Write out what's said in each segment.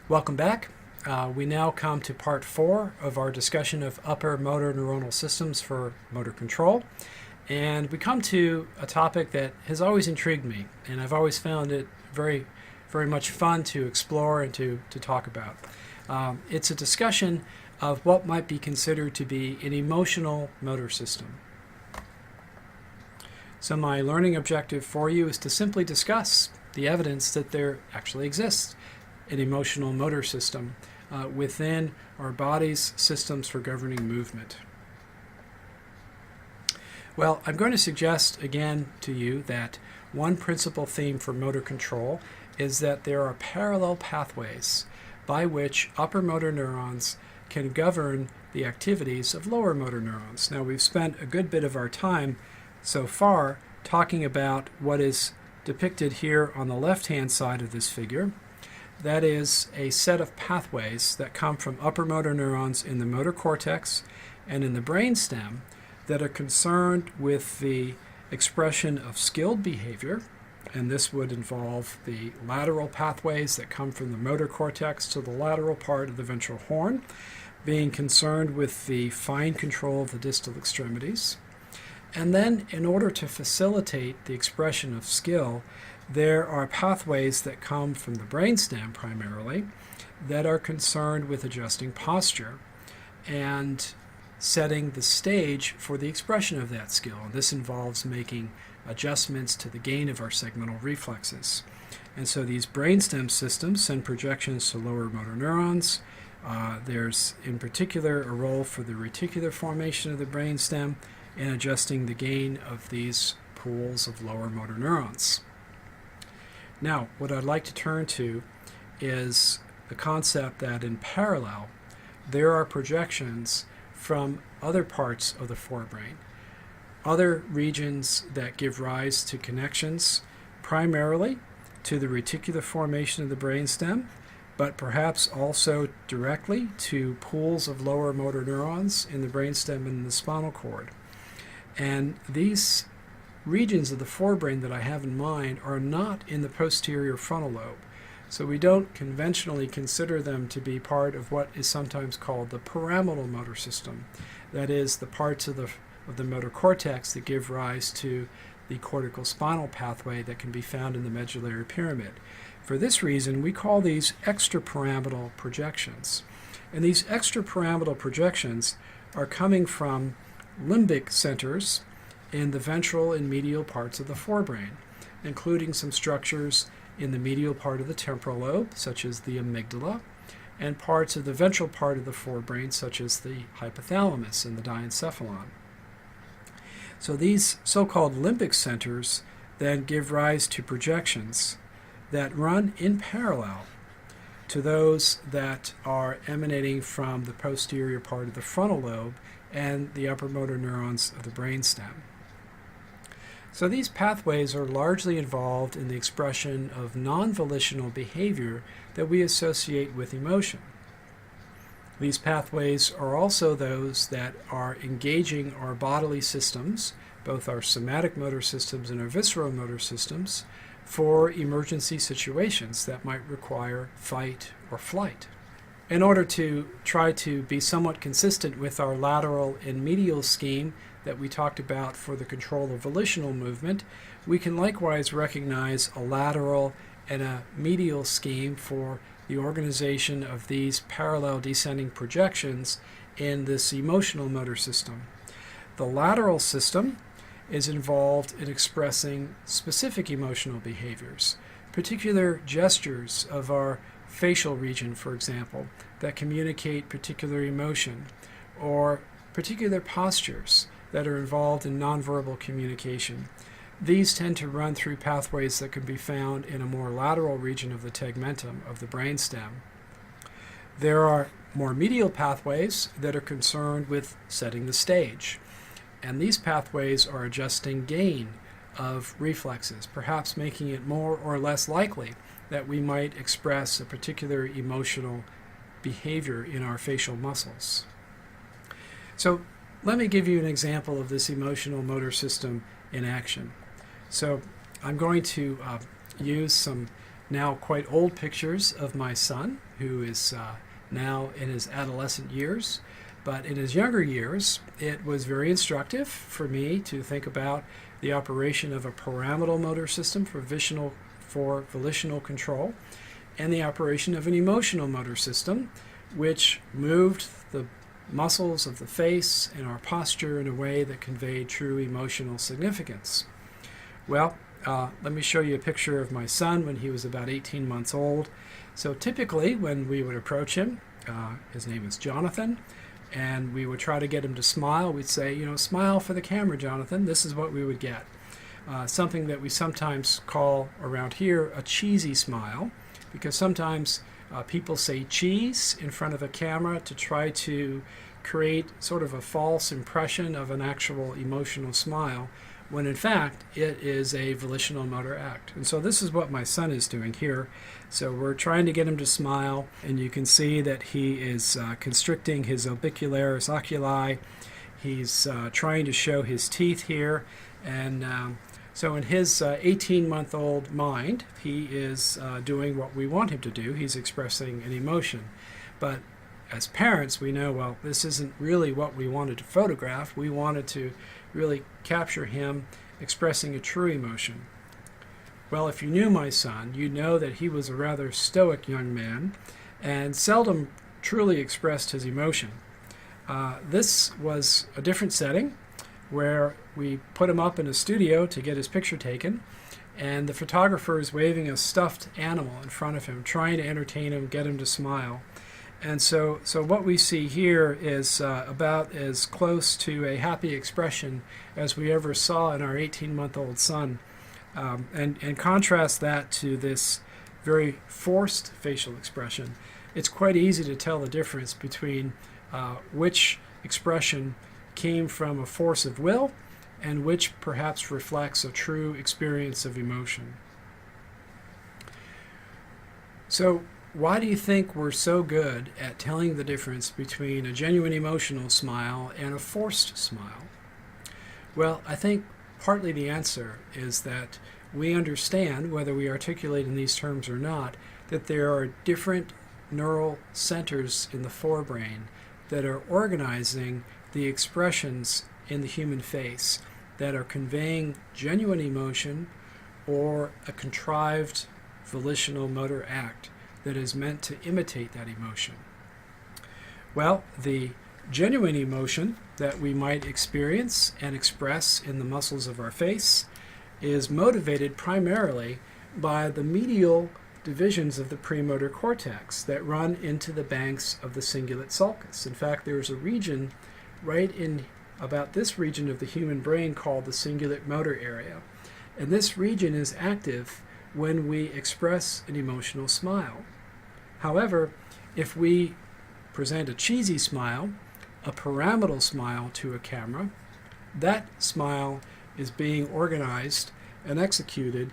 Welcome back. We now come to part 4 of our discussion of upper motor neuronal systems for motor control. And we come to a topic that has always intrigued me, and I've always found it very much fun to explore and to talk about. It's a discussion of what might be considered to be an emotional motor system. So my learning objective for you is to simply discuss the evidence that there actually exists an emotional motor system within our body's systems for governing movement. Well, I'm going to suggest again to you that one principal theme for motor control is that there are parallel pathways by which upper motor neurons can govern the activities of lower motor neurons. Now, we've spent a good bit of our time so far talking about what is depicted here on the left-hand side of this figure. That is a set of pathways that come from upper motor neurons in the motor cortex and in the brainstem that are concerned with the expression of skilled behavior, and this would involve the lateral pathways that come from the motor cortex to the lateral part of the ventral horn, being concerned with the fine control of the distal extremities. And then, in order to facilitate the expression of skill, there are pathways that come from the brainstem primarily that are concerned with adjusting posture and setting the stage for the expression of that skill. And this involves making adjustments to the gain of our segmental reflexes. And so these brainstem systems send projections to lower motor neurons. There's in particular a role for the reticular formation of the brainstem in adjusting the gain of these pools of lower motor neurons. Now, what I'd like to turn to is the concept that in parallel, there are projections from other parts of the forebrain, other regions that give rise to connections primarily to the reticular formation of the brainstem, but perhaps also directly to pools of lower motor neurons in the brainstem and the spinal cord. And these regions of the forebrain that I have in mind are not in the posterior frontal lobe. So we don't conventionally consider them to be part of what is sometimes called the pyramidal motor system. That is, the parts of the motor cortex that give rise to the cortical spinal pathway that can be found in the medullary pyramid. For this reason, we call these extrapyramidal projections. And these extrapyramidal projections are coming from limbic centers in the ventral and medial parts of the forebrain, including some structures in the medial part of the temporal lobe, such as the amygdala, and parts of the ventral part of the forebrain, such as the hypothalamus and the diencephalon. So these so-called limbic centers then give rise to projections that run in parallel to those that are emanating from the posterior part of the frontal lobe and the upper motor neurons of the brainstem. So these pathways are largely involved in the expression of non-volitional behavior that we associate with emotion. These pathways are also those that are engaging our bodily systems, both our somatic motor systems and our visceral motor systems, for emergency situations that might require fight or flight. In order to try to be somewhat consistent with our lateral and medial scheme that we talked about for the control of volitional movement, we can likewise recognize a lateral and a medial scheme for the organization of these parallel descending projections in this emotional motor system. The lateral system is involved in expressing specific emotional behaviors, particular gestures of our facial region, for example, that communicate particular emotion, or particular postures that are involved in nonverbal communication. These tend to run through pathways that can be found in a more lateral region of the tegmentum of the brainstem. There are more medial pathways that are concerned with setting the stage, and these pathways are adjusting gain of reflexes, perhaps making it more or less likely that we might express a particular emotional behavior in our facial muscles. So let me give you an example of this emotional motor system in action. So I'm going to use some now quite old pictures of my son, who is now in his adolescent years. But in his younger years, it was very instructive for me to think about the operation of a pyramidal motor system for volitional control, and the operation of an emotional motor system, which moved the muscles of the face and our posture in a way that conveyed true emotional significance. Well, let me show you a picture of my son when he was about 18 months old. So typically when we would approach him, his name is Jonathan, and we would try to get him to smile. We'd say, you know, smile for the camera, Jonathan. This is what we would get. Something that we sometimes call around here a cheesy smile, because sometimes people say cheese in front of a camera to try to create sort of a false impression of an actual emotional smile, when in fact it is a volitional motor act. And so this is what my son is doing here. So we're trying to get him to smile, and you can see that he is constricting his orbicularis oculi. He's trying to show his teeth here, and so in his 18-month-old mind, he is doing what we want him to do. He's expressing an emotion. But as parents, we know, well, this isn't really what we wanted to photograph. We wanted to really capture him expressing a true emotion. Well, if you knew my son, you'd know that he was a rather stoic young man and seldom truly expressed his emotion. This was a different setting where we put him up in a studio to get his picture taken, and the photographer is waving a stuffed animal in front of him, trying to entertain him, get him to smile. And so what we see here is about as close to a happy expression as we ever saw in our 18-month-old son. And contrast that to this very forced facial expression. It's quite easy to tell the difference between which expression came from a force of will and which perhaps reflects a true experience of emotion. So why do you think we're so good at telling the difference between a genuine emotional smile and a forced smile? Well, I think partly the answer is that we understand, whether we articulate in these terms or not, that there are different neural centers in the forebrain that are organizing the expressions in the human face that are conveying genuine emotion or a contrived volitional motor act that is meant to imitate that emotion. Well, the genuine emotion that we might experience and express in the muscles of our face is motivated primarily by the medial divisions of the premotor cortex that run into the banks of the cingulate sulcus. In fact, there's a region right in about this region of the human brain called the cingulate motor area. And this region is active when we express an emotional smile. However, if we present a cheesy smile, a pyramidal smile to a camera, that smile is being organized and executed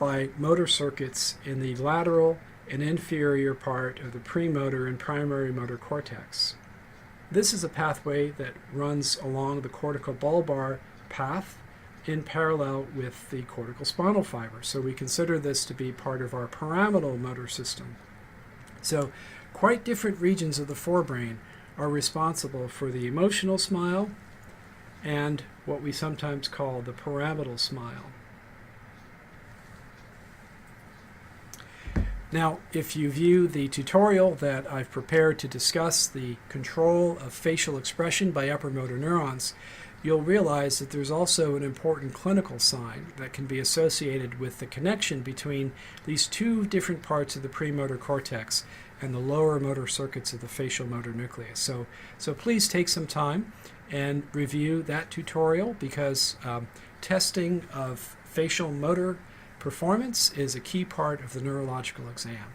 by motor circuits in the lateral and inferior part of the premotor and primary motor cortex. This is a pathway that runs along the cortico-bulbar path in parallel with the cortical spinal fiber. So we consider this to be part of our pyramidal motor system. So quite different regions of the forebrain are responsible for the emotional smile and what we sometimes call the pyramidal smile. Now, if you view the tutorial that I've prepared to discuss the control of facial expression by upper motor neurons, you'll realize that there's also an important clinical sign that can be associated with the connection between these two different parts of the premotor cortex and the lower motor circuits of the facial motor nucleus. So please take some time and review that tutorial, because testing of facial motor performance is a key part of the neurological exam.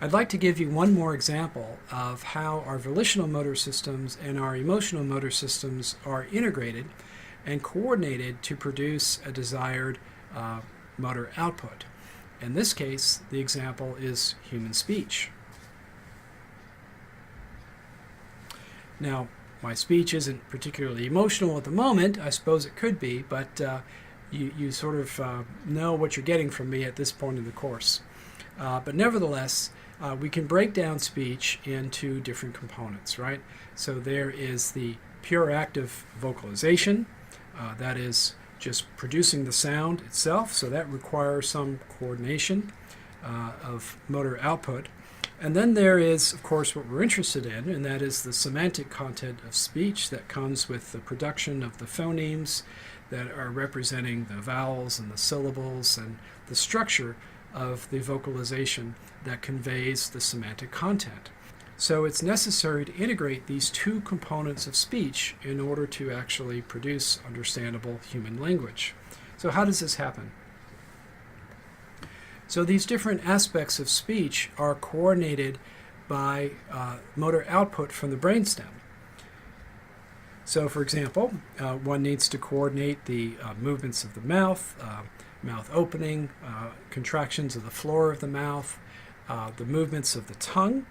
I'd like to give you one more example of how our volitional motor systems and our emotional motor systems are integrated and coordinated to produce a desired motor output. In this case, the example is human speech. Now, my speech isn't particularly emotional at the moment. I suppose it could be, but you sort of know what you're getting from me at this point in the course. But nevertheless, we can break down speech into different components, right? So there is the pure active vocalization, that is just producing the sound itself, so that requires some coordination of motor output. And then there is, of course, what we're interested in, and that is the semantic content of speech that comes with the production of the phonemes that are representing the vowels and the syllables and the structure of the vocalization that conveys the semantic content. So it's necessary to integrate these two components of speech in order to actually produce understandable human language. So how does this happen? So these different aspects of speech are coordinated by motor output from the brainstem. So for example, one needs to coordinate the movements of the mouth, mouth opening, contractions of the floor of the mouth, the movements of the tongue,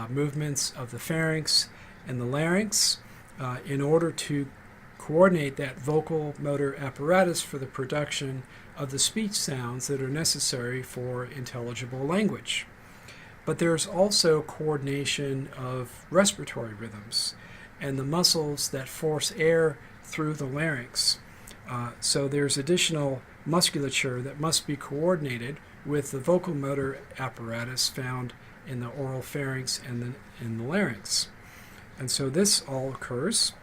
movements of the pharynx and the larynx, in order to coordinate that vocal motor apparatus for the production of the speech sounds that are necessary for intelligible language. But there's also coordination of respiratory rhythms and the muscles that force air through the larynx. So there's additional musculature that must be coordinated with the vocal motor apparatus found in the oral pharynx and in the larynx. And so this all occurs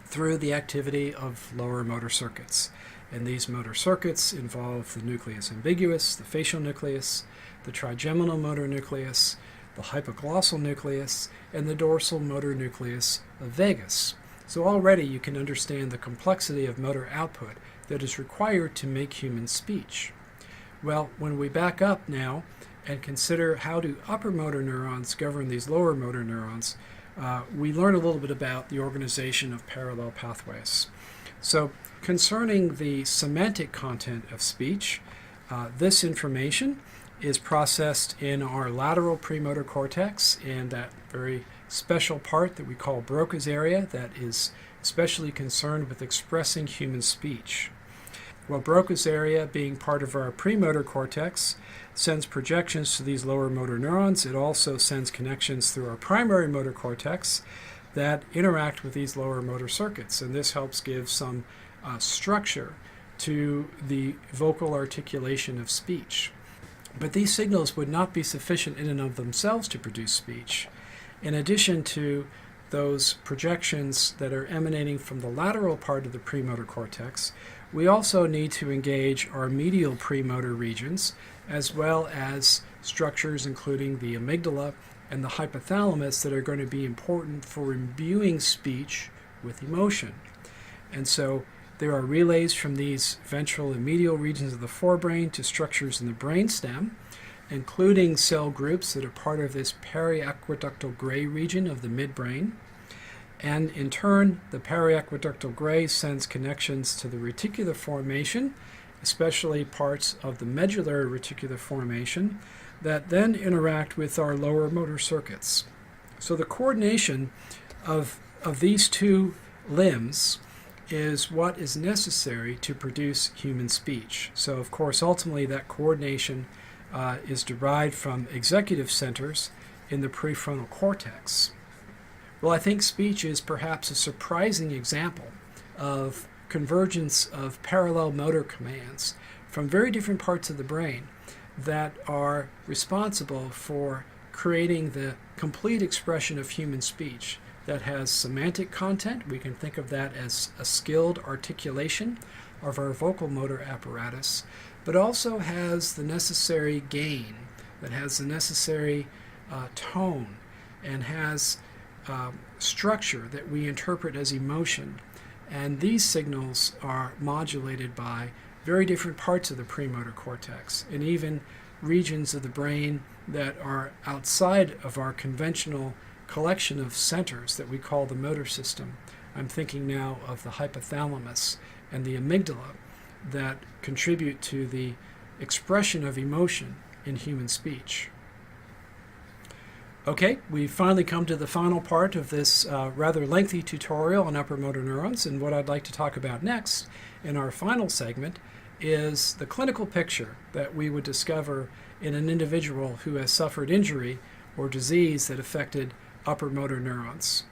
through the activity of lower motor circuits. And these motor circuits involve the nucleus ambiguus, the facial nucleus, the trigeminal motor nucleus, the hypoglossal nucleus, and the dorsal motor nucleus of vagus. So already you can understand the complexity of motor output that is required to make human speech. Well, when we back up now and consider how do upper motor neurons govern these lower motor neurons, we learn a little bit about the organization of parallel pathways. So concerning the semantic content of speech, this information is processed in our lateral premotor cortex in that very special part that we call Broca's area that is especially concerned with expressing human speech. Well, Broca's area, being part of our premotor cortex, sends projections to these lower motor neurons. It also sends connections through our primary motor cortex that interact with these lower motor circuits, and this helps give some structure to the vocal articulation of speech. But these signals would not be sufficient in and of themselves to produce speech. In addition to those projections that are emanating from the lateral part of the premotor cortex, we also need to engage our medial premotor regions, as well as structures including the amygdala and the hypothalamus that are going to be important for imbuing speech with emotion. And so there are relays from these ventral and medial regions of the forebrain to structures in the brainstem, including cell groups that are part of this periaqueductal gray region of the midbrain. And in turn, the periaqueductal gray sends connections to the reticular formation, especially parts of the medullary reticular formation, that then interact with our lower motor circuits. So the coordination of these two limbs is what is necessary to produce human speech. So of course, ultimately that coordination is derived from executive centers in the prefrontal cortex. Well, I think speech is perhaps a surprising example of convergence of parallel motor commands from very different parts of the brain that are responsible for creating the complete expression of human speech that has semantic content. We can think of that as a skilled articulation of our vocal motor apparatus, but also has the necessary gain, that has the necessary tone, and has structure that we interpret as emotion. And these signals are modulated by very different parts of the premotor cortex and even regions of the brain that are outside of our conventional collection of centers that we call the motor system. I'm thinking now of the hypothalamus and the amygdala that contribute to the expression of emotion in human speech. Okay, we've finally come to the final part of this rather lengthy tutorial on upper motor neurons, and what I'd like to talk about next in our final segment is the clinical picture that we would discover in an individual who has suffered injury or disease that affected upper motor neurons.